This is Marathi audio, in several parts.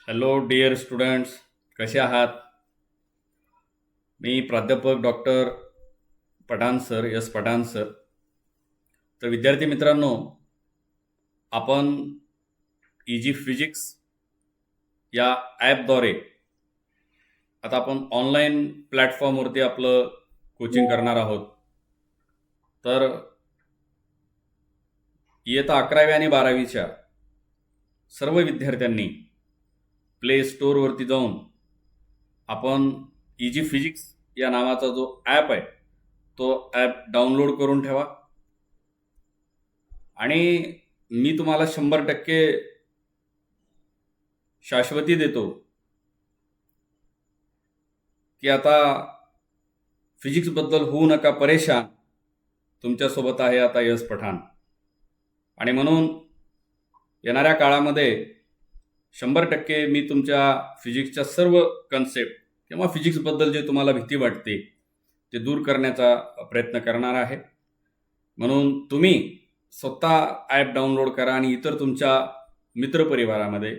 हॅलो डिअर स्टुडंट्स, कसे आहात? मी प्राध्यापक doctor Pathan sir, yes Pathan sir. तर विद्यार्थी मित्रांनो, आपण इजी फिजिक्स या ॲपद्वारे आता आपण ऑनलाईन प्लॅटफॉर्मवरती आपलं कोचिंग करणार आहोत. तर इयत्ता 11वी आणि 12वीच्या सर्व विद्यार्थ्यांनी प्ले स्टोअरवरती जाऊन आपण इजी फिजिक्स या नावाचा जो ॲप आहे तो ॲप डाउनलोड करून ठेवा. आणि मी तुम्हाला 100% शाश्वती देतो की आता फिजिक्सबद्दल होऊ नका परेशान. तुमच्यासोबत आहे आता यश पठाण. आणि म्हणून येणाऱ्या काळामध्ये 100% मी तुमच्या फिजिक्सच्या सर्व कन्सेप्ट किंवा फिजिक्सबद्दल जे तुम्हाला भीती वाटते ते दूर करण्याचा प्रयत्न करणार आहे. म्हणून तुम्ही स्वतः ॲप डाउनलोड करा आणि इतर तुमच्या मित्रपरिवारामध्ये,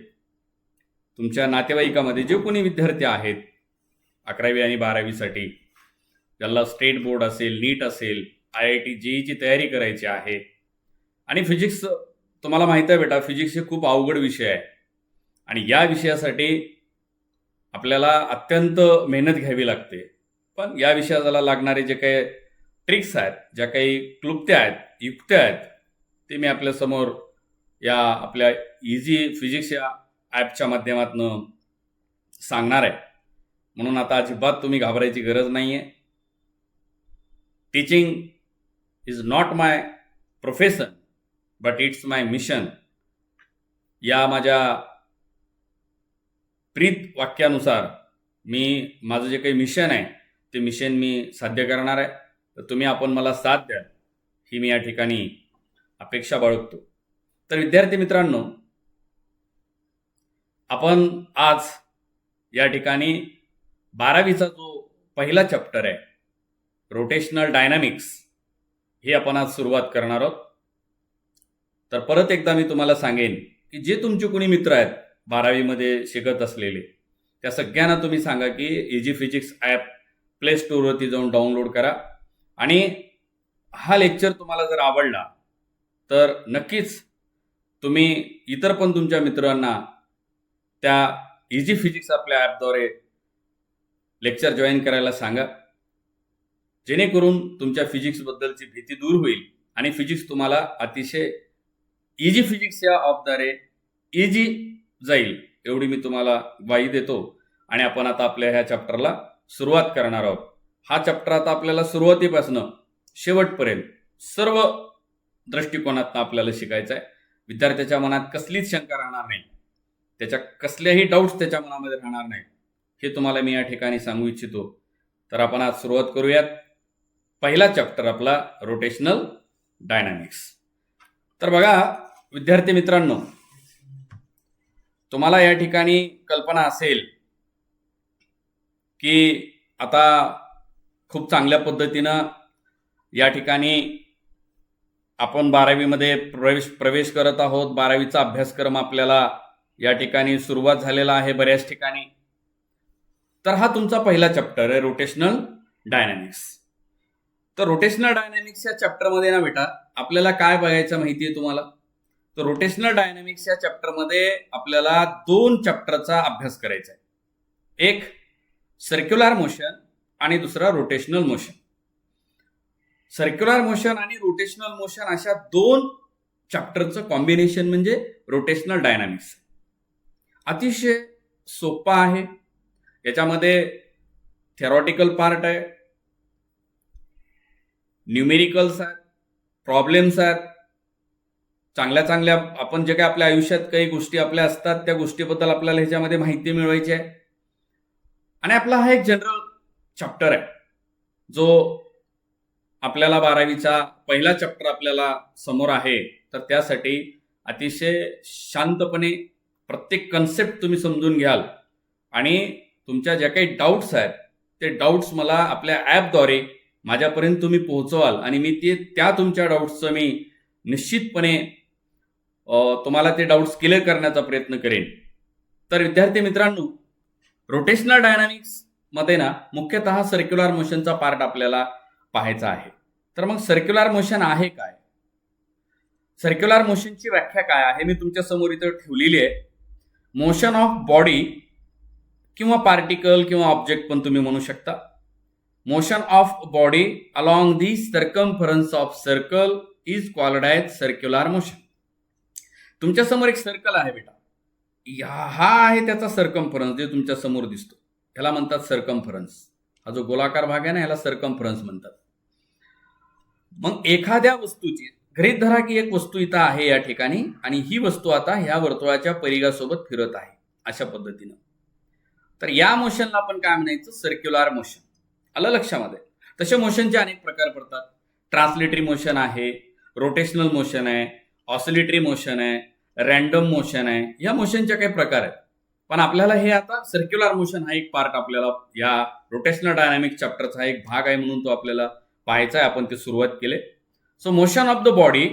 तुमच्या नातेवाईकामध्ये जे कोणी विद्यार्थी आहेत 11वी आणि 12वीसाठी, ज्याला स्टेट बोर्ड असेल, नीट असेल, IIT JEEची तयारी करायची आहे. आणि फिजिक्स तुम्हाला माहीत आहे बेटा, फिजिक्स हे खूप अवघड विषय आहे आणि या विषयासाठी आपल्याला अत्यंत मेहनत घ्यावी लागते. पण या विषयाला लागणारे जे काही ट्रिक्स आहेत, ज्या काही क्लुप्त्या आहेत, युक्त्या आहेत, ते मी आपल्यासमोर या आपल्या इझी फिजिक्स या ॲपच्या माध्यमातून सांगणार आहे. म्हणून आता अजिबात तुम्ही घाबरायची गरज नाही आहे. Teaching is not my profession but it's my mission या माझ्या प्रीत वाक्यानुसार माझं जे काही मिशन आहे ते मिशन मी साध्य करणार आहे. तर तुम्ही आपण मला साथ द्या ही मी या ठिकाणी अपेक्षा बाळगतो. तर विद्यार्थी मित्रांनो, आपण आज या ठिकाणी 12वीचा जो पहिला चॅप्टर आहे रोटेशनल डायनामिक्स हे आपण आज सुरुवात करणार आहोत. तर परत एकदा मी तुम्हाला सांगेन की जे तुमचे कोणी मित्र आहेत 12वीमध्ये शिकत असलेले, त्या सगळ्यांना तुम्ही सांगा की इजी फिजिक्स ॲप प्ले स्टोअरवरती जाऊन डाउनलोड करा. आणि हा लेक्चर तुम्हाला जर आवडला तर नक्कीच तुम्ही इतर पण तुमच्या मित्रांना त्या इजी फिजिक्स आपल्या ॲपद्वारे लेक्चर जॉईन करायला सांगा, जेणेकरून तुमच्या फिजिक्सबद्दलची भीती दूर होईल आणि फिजिक्स तुम्हाला अतिशय इजी फिजिक्स या ॲपद्वारे इजी जाईल एवढी मी तुम्हाला ग्वाही देतो. आणि आपण आता आपल्या ह्या चॅप्टरला सुरुवात करणार आहोत. हा चॅप्टर आता आपल्याला सुरुवातीपासून शेवटपर्यंत सर्व दृष्टिकोनातून आपल्याला शिकायचा आहे. विद्यार्थ्याच्या मनात कसलीच शंका राहणार नाही, त्याच्या कसल्याही डाऊट्स त्याच्या मनामध्ये राहणार नाही, हे तुम्हाला मी या ठिकाणी सांगू इच्छितो. तर आपण आज सुरुवात करूयात. पहिला चॅप्टर आपला रोटेशनल डायनामिक्स. तर बघा विद्यार्थी मित्रांनो, तुम्हाला या ठिकाणी कल्पना असेल की आता खूप चांगल्या पद्धतीनं या ठिकाणी आपण 12वीमध्ये प्रवेश करत आहोत. 12वीचा अभ्यासक्रम आपल्याला या ठिकाणी सुरुवात झालेला आहे बऱ्याच ठिकाणी. तर हा तुमचा पहिला चॅप्टर आहे रोटेशनल डायनामिक्स. तर रोटेशनल डायनामिक्स या चॅप्टरमध्ये ना बेटा आपल्याला काय बघायचं माहिती आहे तुम्हाला? तर रोटेशनल डायनामिक्स या चॅप्टरमध्ये आपल्याला 2 चॅप्टरचा अभ्यास करायचा आहे. एक सर्क्युलर मोशन आणि दुसरा रोटेशनल मोशन. सर्क्युलर मोशन आणि रोटेशनल मोशन अशा 2 चॅप्टरचं कॉम्बिनेशन म्हणजे रोटेशनल डायनामिक्स. अतिशय सोपा आहे. याच्यामध्ये थेरॉटिकल पार्ट आहे, न्यूमेरिकल्स आहेत, प्रॉब्लेम्स आहेत, चांगल्या आपण जे काही आपल्या आयुष्यात काही गोष्टी आपल्या असतात त्या गोष्टीबद्दल आपल्याला ह्याच्यामध्ये माहिती मिळवायची आहे. आणि आपला हा एक जनरल चॅप्टर आहे जो आपल्याला 12वीचा पहिला चॅप्टर आपल्याला समोर आहे. तर त्यासाठी अतिशय शांतपणे प्रत्येक कन्सेप्ट तुम्ही समजून घ्याल आणि तुमच्या ज्या काही डाऊट्स आहेत ते डाऊट्स मला आपल्या ॲपद्वारे माझ्यापर्यंत तुम्ही पोहोचवाल आणि मी त्या तुमच्या डाऊट्सचं मी निश्चितपणे तुम्हाला ते डाऊट्स क्लिअर करण्याचा प्रयत्न करेन. तर विद्यार्थी मित्रांनो, रोटेशनल डायनामिक्स मध्ये ना मुख्यतः सर्क्युलर मोशनचा पार्ट आपल्याला पाहायचा आहे. तर मग सर्क्युलर मोशन आहे काय? सर्क्युलर मोशनची व्याख्या काय आहे मी तुमच्या समोर इथं ठेवलेली आहे. मोशन ऑफ बॉडी किंवा पार्टिकल किंवा ऑब्जेक्ट पण तुम्ही म्हणू शकता. Motion of body along the circumference of circle is called as circular motion. तुमच्या समोर एक सर्कल आहे बेटा, हा आहे त्याचा सर्कम्फरन्स जे तुमच्या समोर दिसतो, ह्याला म्हणतात सर्कम्फरन्स. हा जो गोलाकार भाग आहे ना ह्याला सर्कम्फरन्स म्हणतात. मग एखाद्या वस्तूची गृहीत धरा की एक वस्तू इथं आहे या ठिकाणी आणि ही वस्तू आता ह्या वर्तुळाच्या परिघासोबत फिरत आहे अशा पद्धतीनं. तर या मोशनला आपण काय म्हणायचं? Circular motion. आलं लक्षामध्ये? तसे मोशनचे अनेक प्रकार पडतात. ट्रान्सलेटरी मोशन आहे, रोटेशनल मोशन आहे, ऑसिलेटरी मोशन आहे, रॅन्डम मोशन आहे. या मोशनचे काही प्रकार आहेत. पण आपल्याला हे आता सर्क्युलर मोशन हा एक पार्ट आपल्याला या रोटेशनल डायनामिक चॅप्टरचा एक भाग आहे म्हणून तो आपल्याला पाहायचा आहे. आपण ते सुरुवात केले. So motion of the body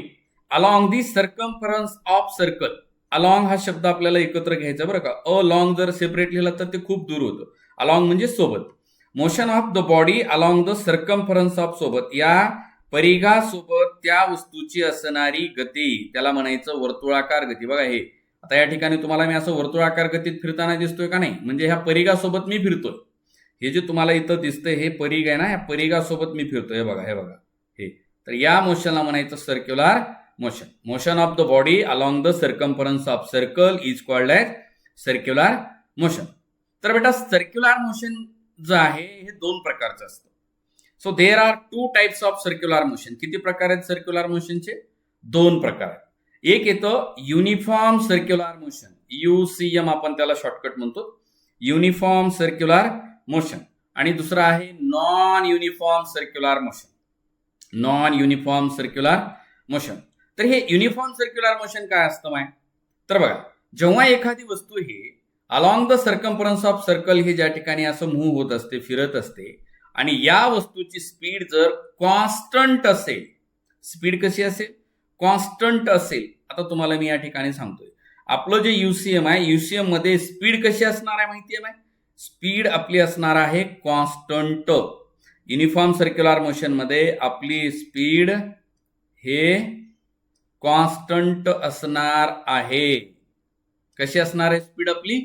along the circumference of circle. Along हा शब्द आपल्याला एकत्र घ्यायचा बरं का. अलॉंग जर सेपरेट लिहिला तर ते खूप दूर होतं. अलॉंग म्हणजे सोबत. Motion of the body along the circumference of सोबत, या परिघासोबत त्या वस्तूची असणारी गती त्याला म्हणायचं वर्तुळाकार गती. बघा हे आता या ठिकाणी तुम्हाला मी असं वर्तुळाकार गतीत फिरताना दिसतोय का नाही? म्हणजे ह्या परिघासोबत मी फिरतोय. हे जे तुम्हाला इथं दिसतंय हे परिघ आहे ना, ह्या परिघासोबत मी फिरतोय. हे बघा हे. तर या मोशनला म्हणायचं circular motion. Motion of the body along the circumference of circle is called as circular motion. तर बेटा सर्क्युलर मोशन जे आहे हे दोन प्रकारचं असतं. So there are two types of circular motion. किती प्रकार आहेत सर्क्युलर मोशनचे? दोन प्रकार आहेत. एक येतं युनिफॉर्म सर्क्युलर मोशन, UCM आपण त्याला शॉर्टकट म्हणतो, युनिफॉर्म सर्क्युलर मोशन. आणि दुसरं आहे non uniform circular motion. Non uniform circular motion. तर हे युनिफॉर्म सर्क्युलर मोशन काय असतं माय? तर बघा, जेव्हा एखादी वस्तू ही along the circumference of circle हे ज्या ठिकाणी असं मूव्ह होत असते, फिरत असते, आणि या वस्तूची स्पीड जर कॉन्स्टंट असेल, स्पीड कशी असेल? कॉन्स्टंट असेल. आता तुम्हाला मी या ठिकाणी सांगतोय, आपलं जे UCM आहे, UCM मध्ये स्पीड कशी असणार आहे माहिती आहे? स्पीड आपली असणार आहे कॉन्स्टंट. युनिफॉर्म सर्क्युलर मोशन मध्ये आपली स्पीड हे कॉन्स्टंट असणार आहे. कशी असणार आहे स्पीड आपली?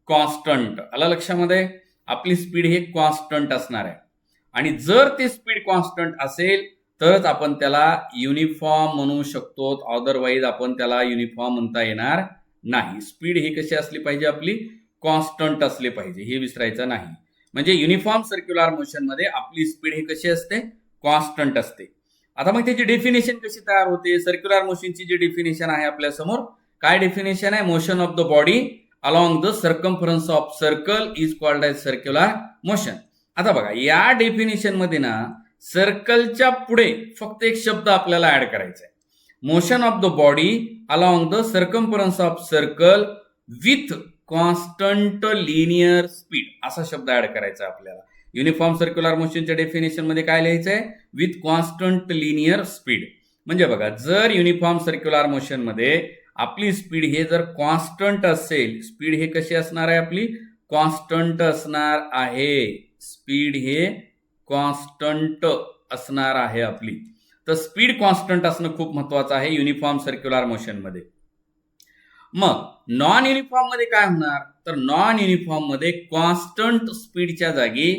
कॉन्स्टंट. आलं लक्षामध्ये? आपली स्पीड हे कॉन्स्टंट असणार आहे. आणि जर ते स्पीड कॉन्स्टंट असेल तरच आपण त्याला युनिफॉर्म म्हणू शकतो, अदरवाईज आपण त्याला युनिफॉर्म म्हणता येणार नाही. स्पीड ही कशी असली पाहिजे? आपली कॉन्स्टंट असली पाहिजे, हे विसरायचं नाही. म्हणजे युनिफॉर्म सर्क्युलर मोशन मध्ये आपली स्पीड ही कशी असते? कॉन्स्टंट असते. आता मग त्याची डेफिनेशन कशी तयार होते? सर्क्युलर मोशनची जी डेफिनेशन आहे आपल्या समोर, काय डेफिनेशन आहे? Motion of the body along the circumference of circle is called as circular motion. आता बघा, या डेफिनेशन मध्ये ना सर्कलच्या पुढे फक्त एक शब्द आपल्याला ऍड करायचा आहे. Motion of the body along the circumference of circle with constant linear speed असा शब्द ऍड करायचा आपल्याला. युनिफॉर्म सर्क्युलर मोशनच्या डेफिनेशन मध्ये काय लिहायचं आहे? With constant linear speed. म्हणजे बघा, जर युनिफॉर्म सर्क्युलर मोशन मध्ये आपली स्पीड हे जर कॉन्स्टंट असेल, स्पीड हे कशी असणार आहे? आपली कॉन्स्टंट असणार आहे. स्पीड हे कॉन्स्टंट असणार आहे आपली. तर स्पीड कॉन्स्टंट असणं खूप महत्वाचं आहे युनिफॉर्म सर्क्युलर मोशन मध्ये. मग नॉन युनिफॉर्म मध्ये काय होणार? तर नॉन युनिफॉर्म मध्ये कॉन्स्टंट स्पीडच्या जागी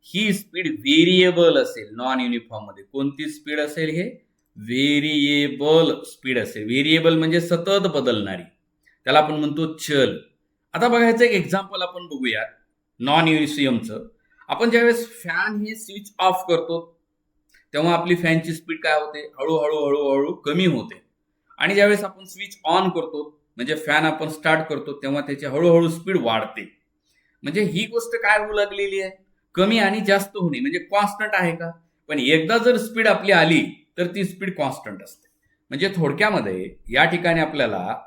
ही स्पीड व्हेरिएबल असेल. नॉन युनिफॉर्म मध्ये कोणती स्पीड असेल? हे व्हेरिएबल स्पीड असेल. व्हेरिएबल म्हणजे सतत बदलणारी, त्याला आपण म्हणतो चल. आता बघायचं एक एक्झाम्पल आपण बघूया नॉन युनिसियमचं. आपण ज्यावेळेस फॅन हे स्विच ऑफ करतो तेव्हा आपली फॅनची स्पीड काय होते? हळूहळू हळूहळू कमी होते. आणि ज्यावेळेस आपण स्विच ऑन करतो म्हणजे फॅन आपण स्टार्ट करतो तेव्हा त्याची हळूहळू स्पीड वाढते. म्हणजे ही गोष्ट काय होऊ लागलेली आहे? कमी आणि जास्त होणे, म्हणजे कॉन्स्टंट आहे का? पण एकदा जर स्पीड आपली आली तर ती स्पीड कॉन्स्टंट असते. म्हणजे थोडक्यामध्ये या ठिकाणी आपल्याला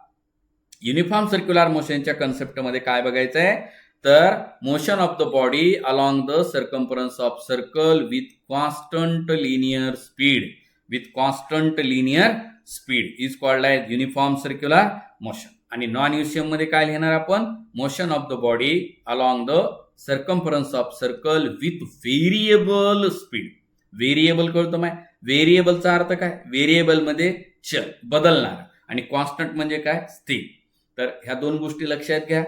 युनिफॉर्म सर्क्युलर मोशनच्या कन्सेप्टमध्ये काय बघायचं आहे? तर motion of the body along the circumference of circle with constant linear speed, with constant linear speed is called as uniform circular motion. आणि नॉन युसीएम मध्ये काय लिहिणार आपण? Motion of the body along the circumference of circle with variable speed. Variable कळतो माय? व्हेरिएबलचा अर्थ काय? व्हेरिएबल मध्ये चल, बदलणार, आणि कॉन्स्टंट म्हणजे काय? स्थिर. तर ह्या दोन गोष्टी लक्षात घ्या.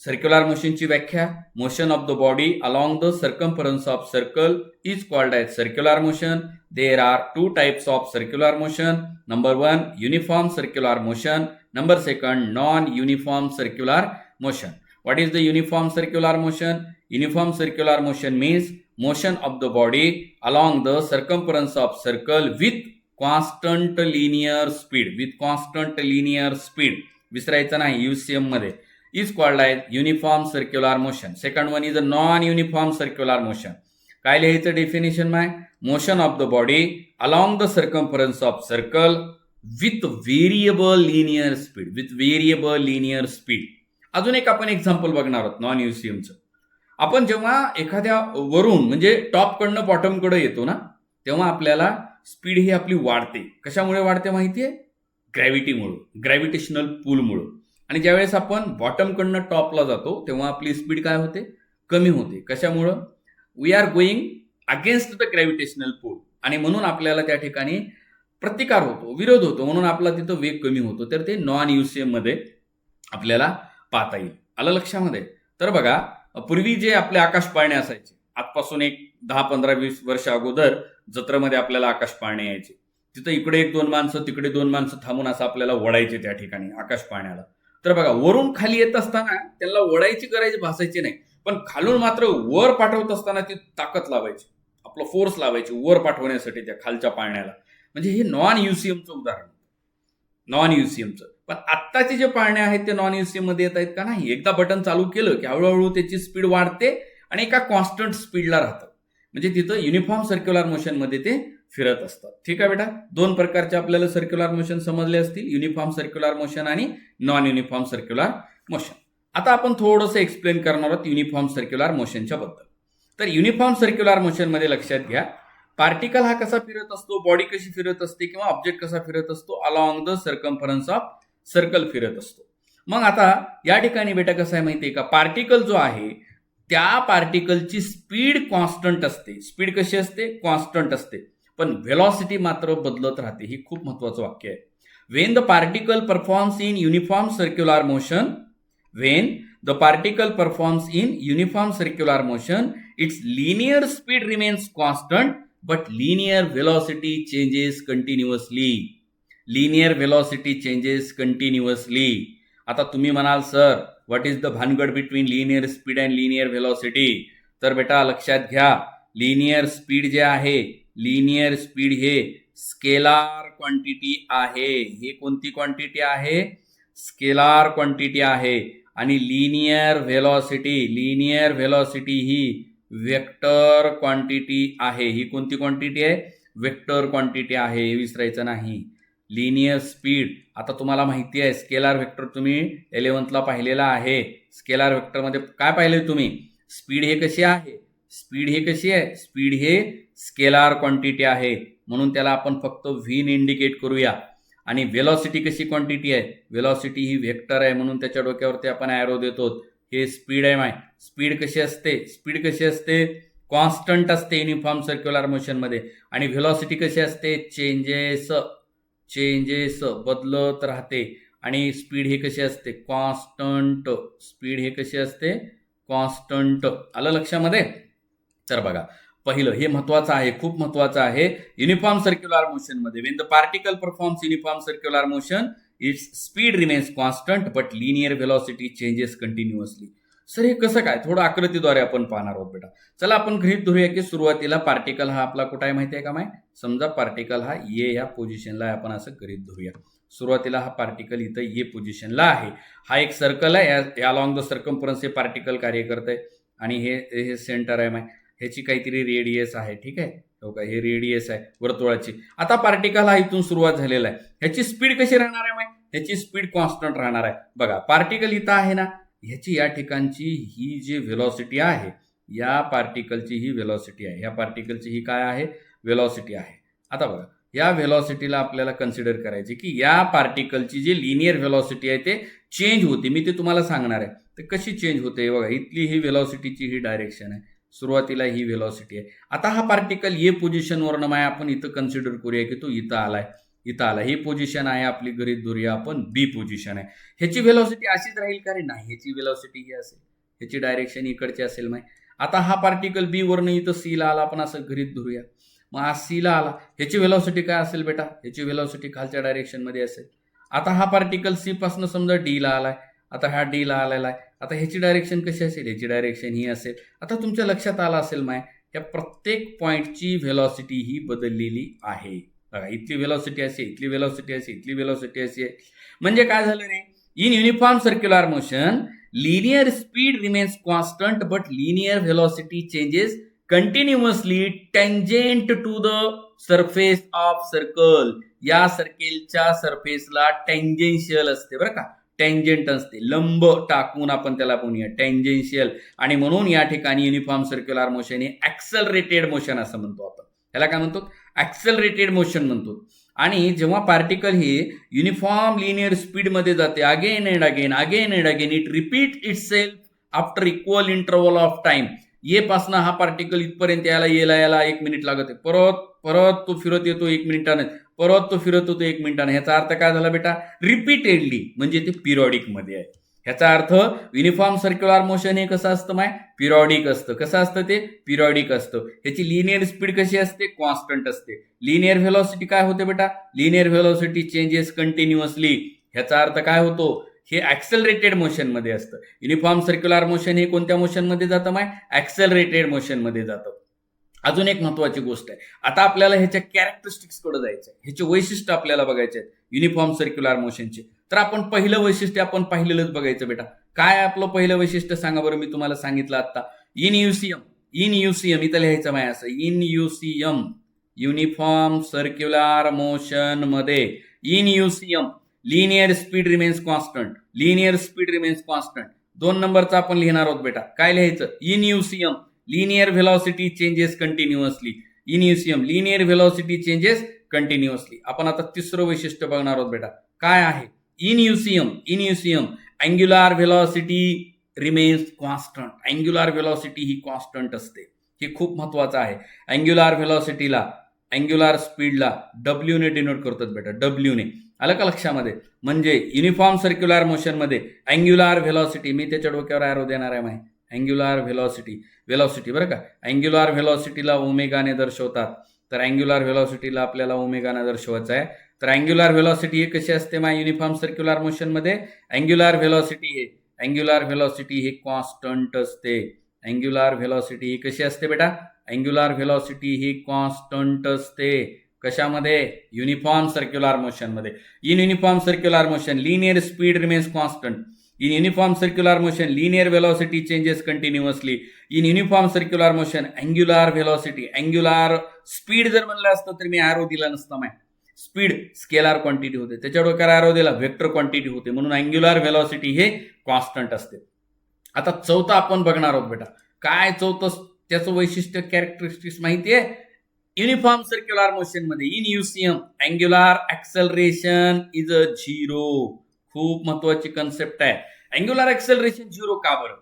सर्क्युलर मोशनची व्याख्या: motion of the body along the circumference of circle is called as circular motion. There are two types of circular motion. Number 1, uniform circular motion. Number 2, non-uniform circular motion. What is the uniform circular motion? Uniform circular motion means motion of the body along the circumference of circle with constant linear speed. With constant linear speed. विसरायचं नाही UCM मध्ये. Is called as uniform circular motion. Second one is a non-uniform circular motion. काय लिहायचं definition my? Motion of the body along the circumference of circle with variable linear speed. With variable linear speed. अजून एक आपण एक्झाम्पल बघणार आहोत नॉन युसीएमचं. आपण जेव्हा एखाद्या वरून म्हणजे टॉपकडनं बॉटमकडे येतो ना, तेव्हा आपल्याला स्पीड ही आपली वाढते. कशामुळे वाढते माहितीये? ग्रॅव्हिटीमुळे, ग्रॅव्हिटेशनल पूलमुळे. आणि ज्यावेळेस आपण बॉटमकडनं टॉपला जातो तेव्हा आपली स्पीड काय होते? कमी होते. कशामुळं? We are going against the gravitational pull, आणि म्हणून आपल्याला त्या ठिकाणी प्रतिकार होतो, विरोध होतो, म्हणून आपला तिथं वेग कमी होतो. तर ते नॉन युसीएम मध्ये आपल्याला पाहता येईल. आलं लक्षामध्ये? तर बघा, पूर्वी जे आपले आकाश पाळणे असायचे, आजपासून एक 10, 15, 20 वर्ष अगोदर जत्रेमध्ये आपल्याला आकाश पाळणे यायचे. तिथं इकडे 1-2 माणसं, तिकडे 2 माणसं थांबून असं आपल्याला ओढायचे त्या ठिकाणी आकाश पाळण्याला. तर बघा, वरून खाली येत असताना त्यांना ओढायची गरज भासायची नाही, पण खालून मात्र वर पाठवत असताना ती ताकद लावायची, आपलं फोर्स लावायची वर पाठवण्यासाठी त्या खालच्या पाळण्याला. म्हणजे हे नॉन युसीएमचं उदाहरण, नॉन युसीएमचं. पण आत्ताचे जे पाळणे आहेत ते नॉन युसीएम मध्ये येत आहेत का? नाही. एकदा बटन चालू केलं की हळूहळू त्याची स्पीड वाढते आणि एका कॉन्स्टंट स्पीडला राहतं. म्हणजे तिथं युनिफॉर्म सर्क्युलर मोशन मध्ये ते फिरत असतात. ठीक आहे बेटा? 2 प्रकारचे आपल्याला सर्क्युलर मोशन समजले असतील, युनिफॉर्म सर्क्युलर मोशन आणि नॉन युनिफॉर्म सर्क्युलर मोशन. आता आपण थोडंसं एक्सप्लेन करणार आहोत युनिफॉर्म सर्क्युलर मोशनच्या बद्दल. तर युनिफॉर्म सर्क्युलर मोशन मध्ये लक्षात घ्या, पार्टिकल हा कसा फिरत असतो, बॉडी कशी फिरत असते, किंवा ऑब्जेक्ट कसा फिरत असतो, along the circumference of circle फिरत असतो. मग आता या ठिकाणी बेटा कसं आहे माहितीये का? पार्टिकल जो आहे त्या पार्टिकलची स्पीड कॉन्स्टंट असते. स्पीड कशी असते? कॉन्स्टंट असते. पण व्हेलॉसिटी मात्र बदलत राहते. ही खूप महत्वाचं वाक्य आहे. Wien the particle performs in uniform circular motion, Wien the particle performs in uniform circular motion, it's linear speed remains constant but linear velocity changes continuously. Linear velocity changes continuously. आता तुम्ही म्हणाल, सर व्हॉट इज द भानगड between linear speed and linear velocity? तर बेटा लक्षात घ्या, लिनियर स्पीड जे आहे, लिनियर स्पीड हे स्केलार क्वांटिटी आहे. हे कोणती क्वांटिटी आहे? स्केलार क्वांटिटी आहे. आणि लिनियर व्हेलॉसिटी ही वेक्टर क्वांटिटी आहे. ही कोणती क्वांटिटी आहे? वेक्टर क्वांटिटी आहे. हे विसरायचं नाही. लिनियर स्पीड, आता तुम्हाला माहिती आहे स्केलार वेक्टर तुम्ही 11th पाहिलेला आहे. स्केलार वेक्टर मध्ये काय पाहिले तुम्ही? स्पीड हे कशी आहे? स्पीड हे कशी आहे? स्पीड हे स्केलार क्वांटिटी आहे, म्हणून त्याला आपण फक्त व्ही ने इंडिकेट करूया. आणि व्हेलॉसिटी कशी क्वांटिटी आहे? व्हेलॉसिटी ही वेक्टर आहे, म्हणून त्याच्या डोक्यावरती आपण ॲरो देतो. हे स्पीड आहे माय. स्पीड कशी असते? स्पीड कशी असते? कॉन्स्टंट असते युनिफॉर्म सर्क्युलर मोशन मध्ये. आणि व्हेलॉसिटी कशी असते? चेंजेस बदलत राहते. आणि स्पीड हे कशी असते? कॉन्स्टंट. स्पीड हे कशी असते? कॉन्स्टंट. आलं लक्षामध्ये? तर बघा, पहिलं हे महत्वाचं आहे, खूप महत्वाचं आहे. युनिफॉर्म सर्क्युलर मोशन मध्ये Wien the particle performs uniform circular motion, its speed remains constant but linear velocity changes continuously. Sir हे कसं काय? थोडं आकृतीद्वारे आपण पाहणार आहोत बेटा. चला आपण गृहीत धरूया की सुरुवातीला पार्टिकल हा आपला कुठे आहे माहिती आहे का माय? समजा पार्टिकल हा ए या पोझिशनला आहे, आपण असं गृहीत धरूया. सुरुवातीला हा पार्टिकल इथं ए पोझिशनला आहे. हा एक सर्कल आहे, अलॉंग द सर्कम्फरन्स हे पार्टिकल कार्य करत आहे. आणि हे सेंटर आहे माय. ह्याची काहीतरी रेडियस आहे. ठीक आहे, हो का? हे रेडियस आहे वर्तुळाची. आता पार्टिकल हा इथून सुरुवात झालेला आहे. ह्याची स्पीड कशी राहणार आहे माय? ह्याची स्पीड कॉन्स्टंट राहणार आहे. बघा, पार्टिकल इथं आहे ना, ह्याची या ठिकाणची ही जी व्हेलॉसिटी आहे, या पार्टिकलची ही व्हेलॉसिटी आहे. या पार्टिकलची ही काय आहे? व्हेलॉसिटी आहे. आता बघा, या व्हेलॉसिटीला आपल्याला कन्सिडर करायचे की या पार्टिकलची जी लिनियर व्हेलॉसिटी आहे ते चेंज होते. मी ते तुम्हाला सांगणार आहे. तर कशी चेंज होते बघा, इथली ही व्हेलॉसिटीची ही डायरेक्शन आहे, सुरुवातीला ही व्हेलॉसिटी आहे. आता हा पार्टिकल ए पोझिशनवरनं माय आपण इथं कन्सिडर करूया की तो इथं आलाय, इथं आला. ही पोझिशन आहे आपली, गृहीत धरूया आपण बी पोझिशन आहे. ह्याची व्हेलॉसिटी अशीच राहील का रे? नाही, ह्याची व्हेलॉसिटी ही असेल, ह्याची डायरेक्शन इकडची असेल. माय आता हा पार्टिकल बी वरनं इथं सी ला आला, आपण असं गृहीत धरूया. मग हा सी ला आला, ह्याची व्हेलॉसिटी काय असेल बेटा? ह्याची व्हेलॉसिटी खालच्या डायरेक्शन मध्ये असेल. आता हा पार्टिकल सी पासून समजा डी ला आलाय, आता हा डी ला आलेला आहे. आता ह्याची डायरेक्शन कशी असेल? ह्याची डायरेक्शन ही असेल. आता तुमच्या लक्षात आलं असेल माय, या प्रत्येक पॉइंटची व्हेलॉसिटी ही बदललेली आहे. बघा, इथली व्हेलॉसिटी अशी, इथली व्हेलॉसिटी अशी, इथली व्हेलॉसिटी अशी आहे. म्हणजे काय झालं रे? In uniform circular motion linear speed remains constant but linear velocity changes continuously tangent to the surface of circle. या सर्कलच्या सरफेसला टेंजेन्शियल असते बरं का, टेंजेंट असते, लंब टाकून आपण त्याला म्हणूया टेंजेन्शियल. आणि म्हणून या ठिकाणी युनिफॉर्म सर्क्युलर मोशन हे ऍक्सलरेटेड मोशन असं म्हणतो आपण. त्याला काय म्हणतो? ऍक्सलरेटेड मोशन म्हणतो. आणि जेव्हा पार्टिकल हे युनिफॉर्म लिनियर स्पीडमध्ये जाते, again and again, again and again, it repeat it self after equal interval of time. ये पासनं हा पार्टिकल इथपर्यंत यायला 1 मिनिट लागत आहे, परत तो फिरत येतो 1 मिनिटाने, परत तो फिरत होतो 1 मिनिटाने. ह्याचा अर्थ काय झाला बेटा? रिपीटेडली, म्हणजे ते पिरियॉडिक मध्ये आहे. ह्याचा अर्थ युनिफॉर्म सर्क्युलर मोशन हे कसं असतं माय? पिरियॉडिक असतं. कसं असतं ते? पिरियॉडिक असतं. ह्याची लिनियर स्पीड कशी असते? कॉन्स्टंट असते. लिनियर व्हेलॉसिटी काय होते बेटा? Linear velocity changes continuously. ह्याचा अर्थ काय होतो? हे ऍक्सलरेटेड मोशन मध्ये असतं. युनिफॉर्म सर्क्युलर मोशन हे कोणत्या मोशन मध्ये जातं माय? ऍक्सलरेटेड मोशन मध्ये जातं. अजून एक महत्वाची गोष्ट आहे, आता आपल्याला ह्याच्या कॅरेक्टरिस्टिक्स कडे जायचं आहे, ह्याचे वैशिष्ट्य आपल्याला बघायचे आहेत युनिफॉर्म सर्क्युलर मोशनचे. तर आपण पहिलं वैशिष्ट्य आपण पाहिलेलंच बघायचं बेटा. काय आपलं पहिलं वैशिष्ट्य सांगा बरं? मी तुम्हाला सांगितलं आता, इन युसीएम इथं लिहायचं माय असं, in UCM uniform circular motion मध्ये, in UCM linear speed remains constant, linear speed remains constant. 2 नंबरचा आपण लिहिणार आहोत बेटा. काय लिहायचं? In UCM linear velocity changes continuously. In UCM linear velocity changes continuously. आपण आता तिसरं वैशिष्ट्य बघणार आहोत बेटा. काय आहे? In UCM angular velocity remains constant. Angular velocity ही कॉन्स्टंट असते. हे खूप महत्वाचं आहे. अँग्युलर व्हेलॉसिटीला, अँग्युलर स्पीडला डब्ल्यू ने डिनोट करतात बेटा, डब्ल्यू ने. आलं का लक्षामध्ये? म्हणजे युनिफॉर्म सर्क्युलर मोशन मध्ये अँग्युलर व्हेलॉसिटी, मी त्याच्या डोक्यावर एरो देणार आहे माहिती, अँग्युलर व्हेलॉसिटी बरं का. अँग्युलर व्हेलॉसिटीला ओमेगाने दर्शवतात, तर अँग्युलर व्हेलॉसिटीला आपल्याला ओमेगाने दर्शवायचं आहे. तर अँग्युलर व्हेलॉसिटी हे कशी असते माय युनिफॉर्म सर्क्युलर मोशन मध्ये? अँग्युलर व्हेलॉसिटी हे कॉन्स्टंट असते. अँग्युलर व्हेलॉसिटी ही कशी असते बेटा? अँग्युलर व्हेलॉसिटी ही कॉन्स्टंट असते. कशामध्ये? युनिफॉर्म सर्क्युलर मोशन मध्ये. In uniform circular motion linear speed remains constant. In uniform circular motion, linear velocity changes continuously. In uniform circular motion, angular velocity, angular speed जर म्हणलं असतं तर मी arrow दिला नसता माय. स्पीड स्केलार क्वांटिटी होते, त्याच्या डोक्याला arrow दिला व्हेक्टर क्वांटिटी होते, म्हणून अँग्युलर व्हेलॉसिटी हे कॉन्स्टंट असते. आता चौथा आपण बघणार आहोत बेटा. काय चौथं? त्याचं वैशिष्ट्य, कॅरेक्टरिस्टिक्स माहिती आहे? युनिफॉर्म सर्क्युलर मोशन मध्ये in UCM angular acceleration is a zero. खूप महत्वाची कन्सेप्ट आहे. अँग्युलर ऍक्सलरेशन झिरो का बरं?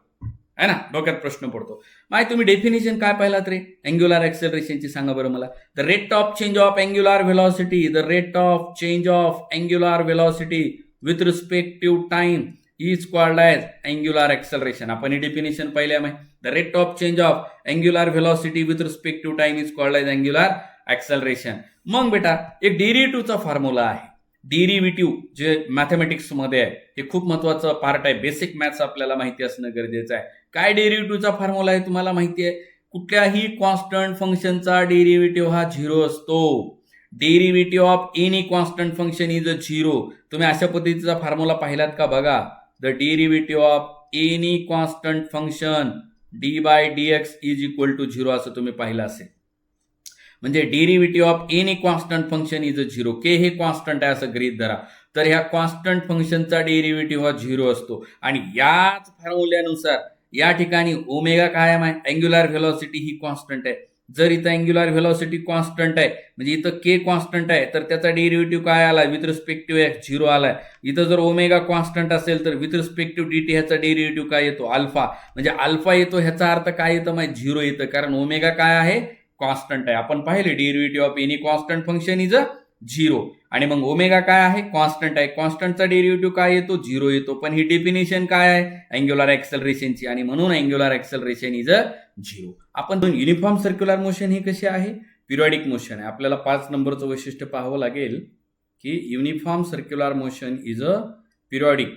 है ना, डोक्यात प्रश्न पडतो. माहिती तुम्ही डेफिनेशन काय पाहिलात रे अँग्युलर ऍक्सलरेशनची? सांगा बरं मला. The rate of change of angular velocity, the rate of change of angular velocity with respective time is called as angular acceleration. आपण ही डेफिनेशन पाहिल्या माहिती. The rate of change of angular velocity with respective time is called as angular acceleration. मग बेटा एक डेरिव्हेटिव्हचा फॉर्म्युला आहे. डेरिव्हेटिव्ह जे मॅथमॅटिक्स मध्ये आहे, हे खूप महत्वाचं पार्ट आहे. बेसिक मॅथ्स आपल्याला माहिती असणं गरजेचं आहे. काय डेरिव्हेटिव्हचा फॉर्म्युला आहे तुम्हाला माहिती आहे? कुठल्याही कॉन्स्टंट फंक्शनचा डेरिव्हेटिव्ह हा झिरो असतो. Derivative of any constant function is a zero. तुम्ही अशा पद्धतीचा फॉर्म्युला पाहिलात का? बघा, the derivative of any constant function d by d x is equal to zero, असं तुम्ही पाहिलं असेल. म्हणजे derivative of any constant function is a zero. K हे कॉन्स्टंट आहे असं गृहीत धरा. तर ह्या कॉन्स्टंट फंक्शनचा डेरिव्हेटिव्ह हा झिरो असतो. आणि याच फॉर्म्युल्यानुसार या ठिकाणी ओमेगा काय आहे? अँग्युलर व्हेलॉसिटी ही कॉन्स्टंट आहे. जर इथं अँग्युलर व्हेलॉसिटी कॉन्स्टंट आहे म्हणजे इथं के कॉन्स्टंट आहे तर त्याचा डेरिव्हेटिव्ह काय आला विथ रिस्पेक्टिव्ह एक्स 0 आलाय. इथं जर ओमेगा कॉन्स्टंट असेल तर विथ रिस्पेक्टिव्ह dt ह्याचा डेरिव्हेटिव्ह काय येतो अल्फा. म्हणजे अल्फा येतो ह्याचा अर्थ काय येतं माहिती 0 येतं कारण ओमेगा काय आहे कॉन्स्टंट आहे. आपण पाहिले derivative of any constant function is 0 आणि मग ओमेगा काय आहे कॉन्स्टंट आहे. कॉन्स्टंटचा डेरिव्हेटिव्ह काय येतो 0 येतो. पण ही डेफिनेशन काय आहे अँग्युलर ऍक्सेलरेशनची आणि म्हणून अँग्युलर ऍक्सेलरेशन इज 0. आपण युनिफॉर्म सर्क्युलर मोशन ही कशी आहे पिरियॉडिक मोशन आहे. आपल्याला 5 नंबरचं वैशिष्ट्य पाहावं लागेल की uniform circular motion is periodic.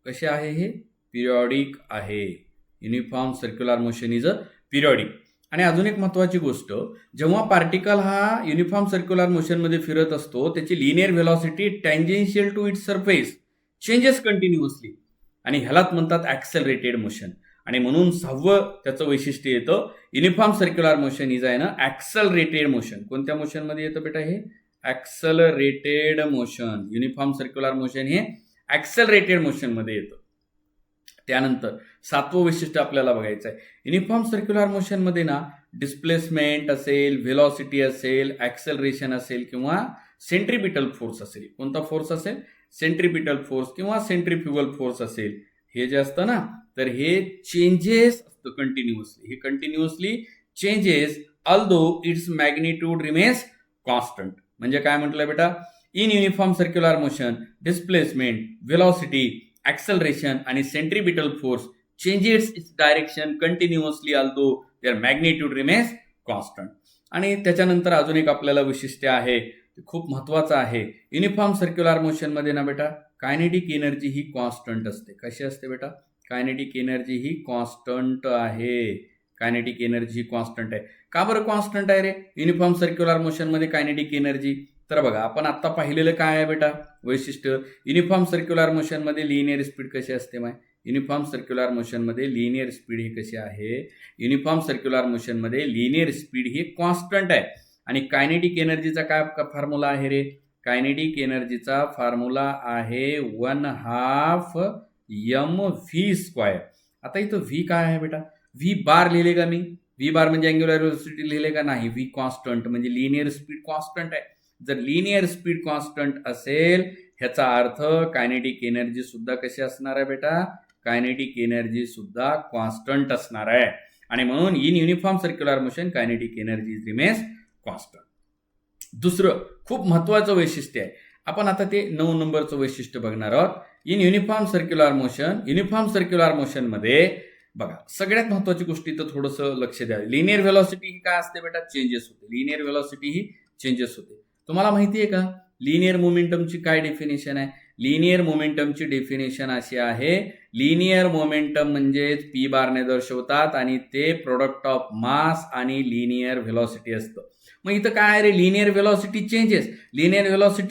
कसे आहे हे पिरियॉडिक आहे. Uniform circular motion is periodic. आणि अजून एक महत्वाची गोष्ट जेव्हा पार्टिकल हा युनिफॉर्म सर्क्युलर मोशनमध्ये फिरत असतो त्याची linear velocity tangential to its surface changes continuously आणि ह्यालाच म्हणतात ऍक्सेलरेटेड मोशन. आणि म्हणून 6वं त्याचं वैशिष्ट्य येतं युनिफॉर्म सर्क्युलर मोशन इज आहे ना ऍक्सेलरेटेड मोशन. कोणत्या मोशनमध्ये येतं बेटा हे ऍक्सेलरेटेड मोशन. युनिफॉर्म सर्क्युलर मोशन हे ऍक्सेलरेटेड मोशनमध्ये येतं. त्यानंतर 7वं वैशिष्ट्य आपल्याला बघायचं आहे युनिफॉर्म सर्क्युलर मोशनमध्ये ना डिस्प्लेसमेंट असेल व्हेलॉसिटी असेल ऍक्सेलरेशन असेल किंवा सेंट्रिपिटल फोर्स असेल. कोणता फोर्स असेल सेंट्रिपिटल फोर्स किंवा सेंट्रिफ्युगल फोर्स असेल. हे जे असतं ना तर हे चेंजेस असतं कंटिन्युअसली. हे continuously changes although its magnitude remains constant. म्हणजे काय म्हटलं बेटा in uniform circular motion displacement velocity acceleration आणि centripetal force changes its direction continuously although their magnitude remains constant. आणि त्याच्यानंतर अजून एक आपल्याला वैशिष्ट्य आहे खूप महत्वाचं आहे युनिफॉर्म सर्क्युलर मोशनमध्ये ना बेटा कायनेटिक एनर्जी ही कॉन्स्टंट असते. कशी असते बेटा कायनेटिक एनर्जी ही कॉन्स्टंट आहे. कायनेटिक एनर्जी कॉन्स्टंट आहे. का बरं कॉन्स्टंट आहे रे युनिफॉर्म सर्क्युलर मोशनमध्ये कायनेटिक एनर्जी. तर बघा आपण आता पाहिलेलं काय आहे बेटा वैशिष्ट्य युनिफॉर्म सर्क्युलर मोशनमध्ये लिनियर स्पीड कशी असते माय युनिफॉर्म सर्क्युलर मोशनमध्ये लिनियर स्पीड ही कशी आहे युनिफॉर्म सर्क्युलर मोशनमध्ये लिनियर स्पीड ही कॉन्स्टंट आहे. आणि कायनेटिक एनर्जीचा काय फॉर्म्युला आहे रे कायनेटिक एनर्जीचा फॉर्म्युला आहे 1/2 mv². आता इथं व्ही काय आहे बेटा व्ही बार लिहिले का मी व्ही बार म्हणजे अँग्युलर व्हेलॉसिटी लिहिले का नाही व्ही कॉन्स्टंट म्हणजे लिनियर स्पीड कॉन्स्टंट आहे. जर लिनियर स्पीड कॉन्स्टंट असेल ह्याचा अर्थ कायनेटिक एनर्जी सुद्धा कशी असणार आहे बेटा कायनेटिक एनर्जी सुद्धा कॉन्स्टंट असणार आहे. आणि म्हणून in uniform circular motion kinetic energy remains constant. दुसरं खूप महत्वाचं वैशिष्ट्य आहे आपण आता ते 9 नंबरचं वैशिष्ट्य बघणार आहोत. इन युनिफॉर्म सर्क्युलर मोशनमध्ये बघा सगळ्यात महत्वाची गोष्टी तर थोडंसं लक्ष द्या. लिनियर व्हेलॉसिटी ही काय असते बेटा चेंजेस होते. लिनियर व्हेलॉसिटी ही चेंजेस होते. तुम्हाला माहिती आहे का लिनियर मोमेंटमची काय डेफिनेशन आहे लिनियर मोमेंटमची डेफिनेशन अशी आहे लिनियर मोमेंटम म्हणजेच पी बारने दर्शवतात आणि ते प्रोडक्ट ऑफ मास आणि लिनियर व्हेलॉसिटी असतं. मग इथं काय आहे रे लिनियर व्हेलॉसिटी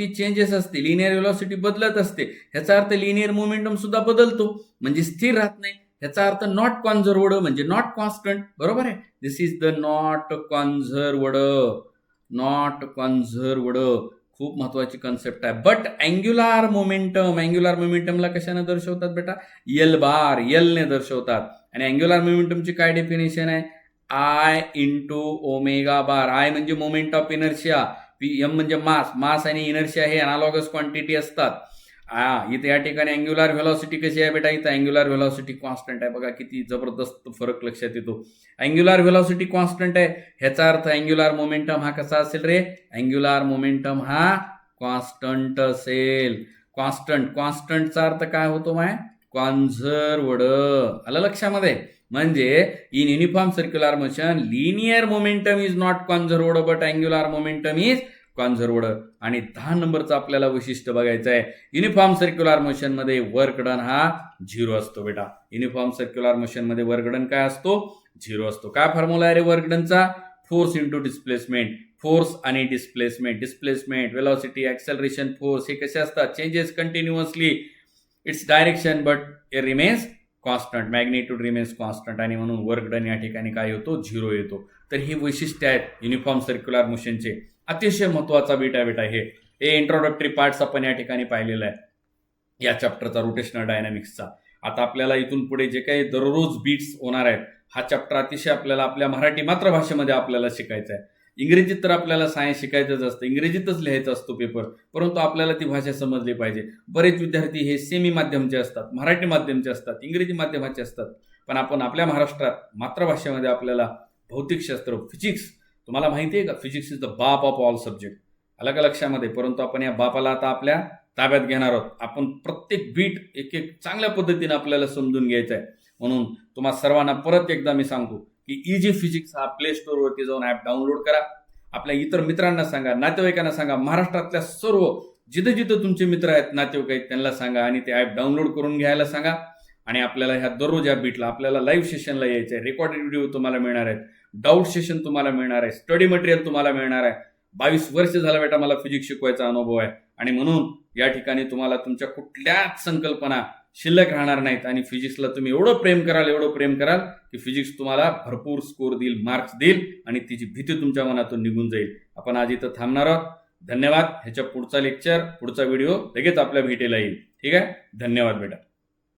चेंजेस असते लिनियर व्हेलॉसिटी बदलत असते. ह्याचा अर्थ लिनियर मोमेंटम सुद्धा बदलतो म्हणजे स्थिर राहत नाही. ह्याचा अर्थ नॉट कॉन्झर्व्ड म्हणजे नॉट कॉन्स्टंट. बरोबर आहे दिस इज द नॉट कॉन्झर्व्ड खूप महत्वाची कन्सेप्ट आहे. बट अँग्युलर मोमेंटमला कशाने दर्शवतात बेटा एल बार ने दर्शवतात. आणि अँग्युलर मोमेंटमची काय डेफिनेशन आहे I into omega bar. I म्हणजे मोमेंट ऑफ इनर्शिया एम म्हणजे मास आणि इनर्शिया हे अनालॉगस क्वांटिटी असतात. इथे या ठिकाणी अँग्युलर व्हेलॉसिटी कशी आहे बेटा इथं अँग्युलर व्हेलॉसिटी कॉन्स्टंट आहे. बघा किती जबरदस्त फरक लक्षात येतो. अँग्युलर व्हेलॉसिटी कॉन्स्टंट आहे ह्याचा अर्थ अँग्युलर मोमेंटम हा कसा असेल रे अँग्युलर मोमेंटम हा कॉन्स्टंट असेल. कॉन्स्टंटचा अर्थ काय होतो माय कॉन्झर्व्ड. आलं लक्षामध्ये. म्हणजे in uniform circular motion linear momentum is not conserved but angular momentum is conserved. आणि 10 नंबरचं आपल्याला वैशिष्ट्य बघायचं आहे युनिफॉर्म सर्क्युलर मोशन मध्ये वर्क डन हा 0 असतो बेटा. युनिफॉर्म सर्क्युलर मोशन मध्ये वर्क डन काय असतो 0 असतो. काय फॉर्म्युला आहे रे वर्क डनचा फोर्स इंटू डिस्प्लेसमेंट. फोर्स आणि डिस्प्लेसमेंट व्हेलॉसिटी ऍक्सेलरेशन फोर्स हे कसे असतात changes continuously its direction but it remains constant magnitude remains constant. आणि म्हणून वर्क डन या ठिकाणी काय होतो 0 येतो. तर ही वैशिष्ट्य आहेत युनिफॉर्म सर्क्युलर मोशनचे. अतिशय महत्वाचा बीट आहे बेटा हे इंट्रोडक्टरी पार्ट्स आपण या ठिकाणी पाहिलेला आहे या चॅप्टरचा रोटेशनल डायनामिक्सचा. आता आपल्याला इथून पुढे जे काही दररोज बीट्स होणार आहेत हा चॅप्टर अतिशय आपल्याला आपल्या मराठी मातृभाषेमध्ये आपल्याला शिकायचा आहे. इंग्रजीत तर आपल्याला सायन्स शिकायचंच असतं, इंग्रजीतच लिहायचा असतो पेपर, परंतु आपल्याला ती भाषा समजली पाहिजे. बरेच विद्यार्थी हे सेमी माध्यमचे असतात, मराठी माध्यमचे असतात, इंग्रजी माध्यमाचे असतात, पण आपण आपल्या महाराष्ट्रात मातृभाषेमध्ये आपल्याला भौतिकशास्त्र, फिजिक्स, तुम्हाला माहिती आहे का, फिजिक्स इज द बाप ऑफ ऑल सब्जेक्ट, अलग लक्षामध्ये. परंतु आपण या बापाला आता आपल्या ताब्यात घेणार आहोत. आपण प्रत्येक बीट एक एक चांगल्या पद्धतीने आपल्याला समजून घ्यायचं आहे. म्हणून तुम्हा सर्वांना परत एकदा मी सांगतो की इजी फिजिक्स हा प्ले स्टोअरवरती जाऊन ॲप डाउनलोड करा. आपल्या इतर मित्रांना सांगा, नातेवाईकांना सांगा, महाराष्ट्रातल्या सर्व जिथं जिथं तुमचे मित्र आहेत, नातेवाईक आहेत, त्यांना सांगा आणि ते ॲप डाउनलोड करून घ्यायला सांगा. आणि आपल्याला ह्या दररोज या बीटला आपल्याला लाईव्ह सेशनला यायचं आहे. रेकॉर्डेड व्हिडिओ तुम्हाला मिळणार आहेत, डाऊट सेशन तुम्हाला मिळणार आहे, स्टडी मटेरियल तुम्हाला मिळणार आहे. 22 वर्ष झाला बेटा मला फिजिक्स शिकवायचा अनुभव आहे आणि म्हणून या ठिकाणी तुम्हाला तुमच्या कुठल्याच संकल्पना शिल्लक राहणार नाहीत आणि फिजिक्सला तुम्ही एवढं प्रेम कराल की फिजिक्स तुम्हाला भरपूर स्कोर देईल, मार्क्स देईल आणि तिची भीती तुमच्या मनातून निघून जाईल. आपण आज इथं थांबणार आहोत. धन्यवाद. ह्याच्या पुढचा लेक्चर, पुढचा व्हिडिओ लगेच आपल्या भेटीला येईल. ठीक आहे, धन्यवाद बेटा.